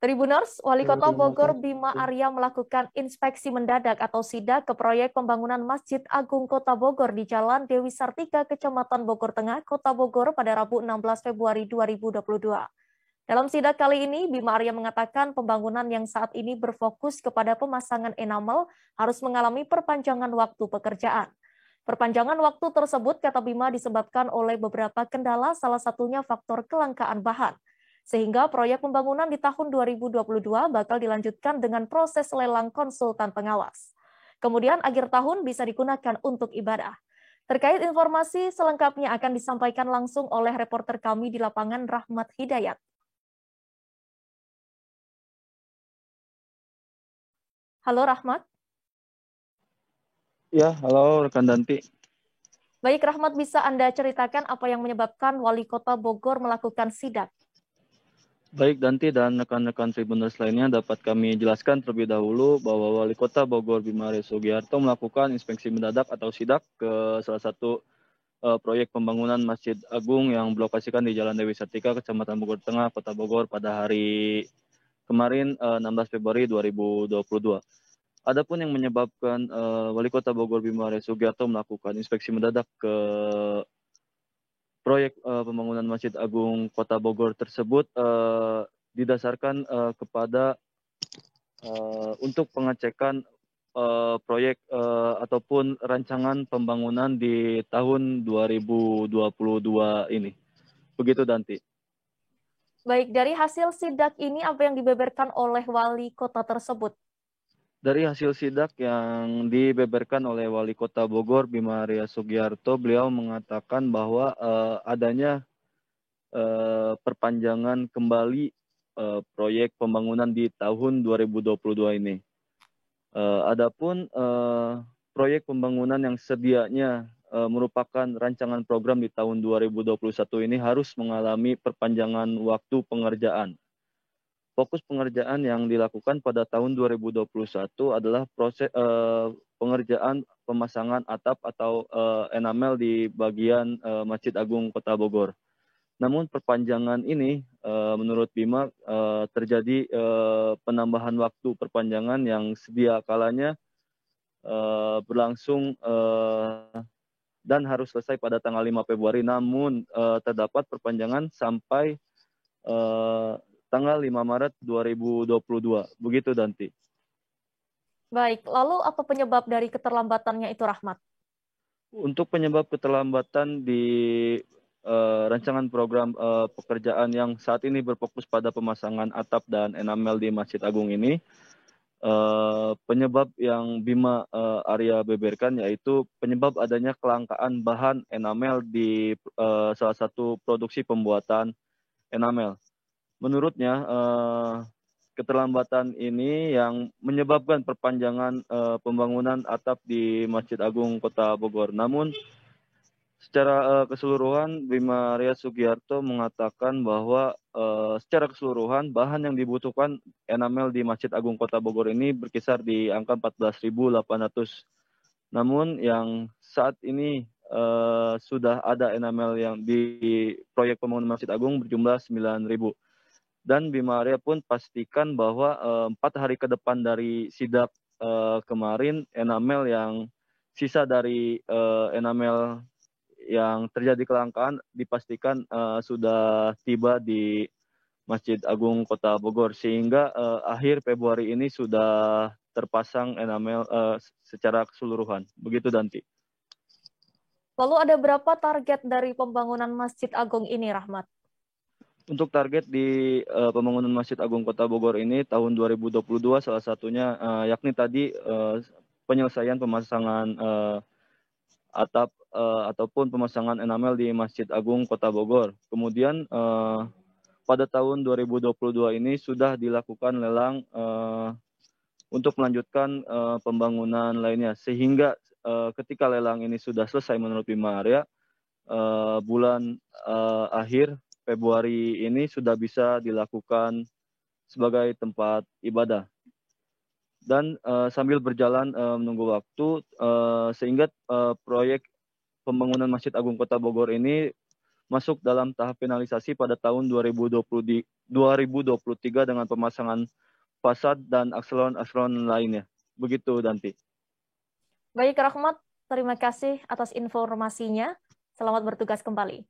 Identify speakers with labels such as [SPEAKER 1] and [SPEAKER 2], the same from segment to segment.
[SPEAKER 1] Tribuners, Wali Kota Bogor Bima Arya melakukan inspeksi mendadak atau sidak ke proyek pembangunan Masjid Agung Kota Bogor di Jalan Dewi Sartika, Kecamatan Bogor Tengah, Kota Bogor pada Rabu 16 Februari 2022. Dalam sidak kali ini, Bima Arya mengatakan pembangunan yang saat ini berfokus kepada pemasangan enamel harus mengalami perpanjangan waktu pekerjaan. Perpanjangan waktu tersebut, kata Bima, disebabkan oleh beberapa kendala, salah satunya faktor kelangkaan bahan. Sehingga proyek pembangunan di tahun 2022 bakal dilanjutkan dengan proses lelang konsultan pengawas. Kemudian akhir tahun bisa digunakan untuk ibadah. Terkait informasi selengkapnya akan disampaikan langsung oleh reporter kami di lapangan Rahmat Hidayat. Halo Rahmat.
[SPEAKER 2] Ya, halo rekan Danti.
[SPEAKER 1] Baik Rahmat, bisa Anda ceritakan apa yang menyebabkan Wali Kota Bogor melakukan sidak?
[SPEAKER 2] Baik Danti dan rekan-rekan Tribuners lainnya, dapat kami jelaskan terlebih dahulu bahwa Wali Kota Bogor Bima Arya Sugiharto melakukan inspeksi mendadak atau sidak ke salah satu proyek pembangunan Masjid Agung yang berlokasikan di Jalan Dewi Sartika, Kecamatan Bogor Tengah, Kota Bogor pada hari kemarin 16 Februari 2022. Adapun yang menyebabkan Wali Kota Bogor Bima Arya Sugiharto melakukan inspeksi mendadak ke proyek pembangunan Masjid Agung Kota Bogor tersebut didasarkan kepada untuk pengecekan proyek ataupun rancangan pembangunan di tahun 2022 ini. Begitu Danti.
[SPEAKER 1] Baik, dari hasil sidak ini apa yang dibeberkan oleh Wali Kota tersebut?
[SPEAKER 2] Dari hasil sidak yang dibeberkan oleh Wali Kota Bogor Bima Arya Sugiharto, beliau mengatakan bahwa adanya perpanjangan kembali proyek pembangunan di tahun 2022 ini. Adapun proyek pembangunan yang sedianya merupakan rancangan program di tahun 2021 ini harus mengalami perpanjangan waktu pengerjaan. Fokus pengerjaan yang dilakukan pada tahun 2021 adalah proses pengerjaan pemasangan atap atau enamel di bagian Masjid Agung Kota Bogor. Namun perpanjangan ini menurut Bima terjadi penambahan waktu perpanjangan yang sedia kalanya berlangsung dan harus selesai pada tanggal 5 Februari, namun terdapat perpanjangan sampai tanggal 5 Maret 2022. Begitu Danti.
[SPEAKER 1] Baik, lalu apa penyebab dari keterlambatannya itu Rahmat?
[SPEAKER 2] Untuk penyebab keterlambatan di rancangan program pekerjaan yang saat ini berfokus pada pemasangan atap dan enamel di Masjid Agung ini, penyebab yang Bima Arya beberkan yaitu penyebab adanya kelangkaan bahan enamel di salah satu produksi pembuatan enamel. Menurutnya keterlambatan ini yang menyebabkan perpanjangan pembangunan atap di Masjid Agung Kota Bogor. Namun secara keseluruhan Bima Arya Sugiharto mengatakan bahwa secara keseluruhan bahan yang dibutuhkan enamel di Masjid Agung Kota Bogor ini berkisar di angka 14.800. Namun yang saat ini sudah ada enamel yang di proyek pembangunan Masjid Agung berjumlah 9.000. Dan Bima Arya pun pastikan bahwa 4 hari ke depan dari sidak kemarin, enamel yang sisa dari enamel yang terjadi kelangkaan dipastikan sudah tiba di Masjid Agung Kota Bogor, sehingga akhir Februari ini sudah terpasang enamel secara keseluruhan. Begitu Danti.
[SPEAKER 1] Lalu ada berapa target dari pembangunan Masjid Agung ini Rahmat?
[SPEAKER 2] Untuk target di pembangunan Masjid Agung Kota Bogor ini tahun 2022 salah satunya yakni tadi penyelesaian pemasangan atap ataupun pemasangan enamel di Masjid Agung Kota Bogor. Kemudian pada tahun 2022 ini sudah dilakukan lelang untuk melanjutkan pembangunan lainnya, sehingga ketika lelang ini sudah selesai menurut Bima Arya, bulan akhir Februari ini sudah bisa dilakukan sebagai tempat ibadah. Dan sambil berjalan menunggu waktu, sehingga proyek pembangunan Masjid Agung Kota Bogor ini masuk dalam tahap finalisasi pada tahun 2023 dengan pemasangan fasad dan akselon-akselon lainnya. Begitu, Danti.
[SPEAKER 1] Baik, Rahmat. Terima kasih atas informasinya. Selamat bertugas kembali.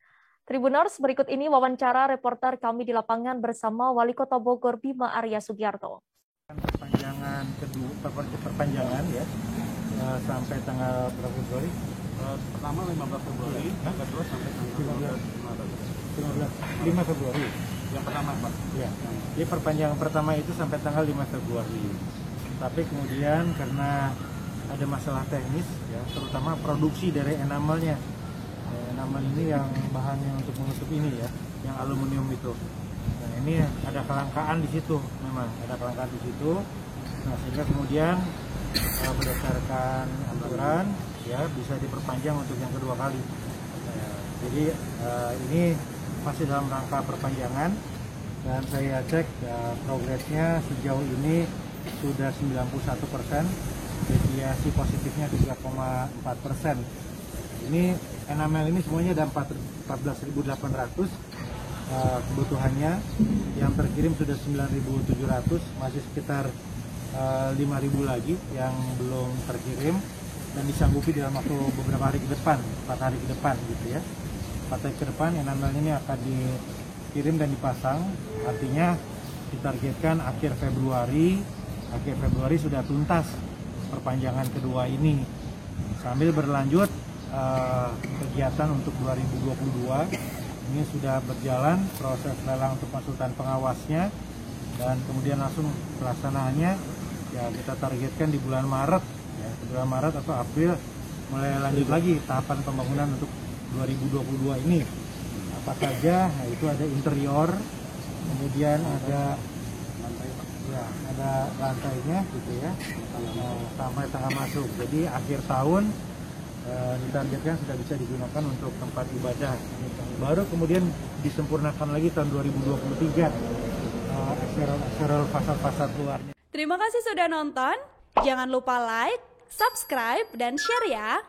[SPEAKER 1] Tribuners, berikut ini wawancara reporter kami di lapangan bersama Wali Kota Bogor Bima Arya Sugiarto.
[SPEAKER 3] Perpanjangan ya sampai tanggal berapa Februari?
[SPEAKER 4] Pertama 15 Februari, yang kedua sampai tanggal
[SPEAKER 3] 5 Februari.
[SPEAKER 4] Yang pertama, Pak.
[SPEAKER 3] Ya. Jadi perpanjangan pertama itu sampai tanggal 5 Februari. Tapi kemudian karena ada masalah teknis ya, terutama produksi dari enamelnya. Enamel ini yang bahannya untuk menutup ini ya, yang aluminium itu. Nah, ini ada kelangkaan di situ, memang ada kelangkaan di situ. Nah, sehingga kemudian berdasarkan aturan ya bisa diperpanjang untuk yang kedua kali. Jadi ini masih dalam rangka perpanjangan dan saya cek progresnya sejauh ini sudah 91%, deviasi positifnya 3,4%. Ini enamel ini semuanya ada 14.800 kebutuhannya, yang terkirim sudah 9.700, masih sekitar 5.000 lagi yang belum terkirim dan disanggupi dalam waktu beberapa hari ke depan, 4 hari ke depan gitu ya. 4 hari ke depan enamel ini akan dikirim dan dipasang, artinya ditargetkan akhir Februari sudah tuntas perpanjangan kedua ini. Sambil berlanjut kegiatan untuk 2022 ini sudah berjalan proses lelang untuk konsultan pengawasnya dan kemudian langsung pelaksanaannya ya kita targetkan di bulan Maret ya, bulan Maret atau April mulai lanjut lagi tahapan pembangunan untuk 2022 ini. Apa saja? Nah, itu ada interior, kemudian ada lantainya gitu ya, sampai tengah masuk. Jadi akhir tahun ditargetkan sudah bisa digunakan untuk tempat ibadah. Baru kemudian disempurnakan lagi tahun 2023 akseral fasad-fasad luarnya.
[SPEAKER 5] Terima kasih sudah nonton. Jangan lupa like, subscribe, dan share ya.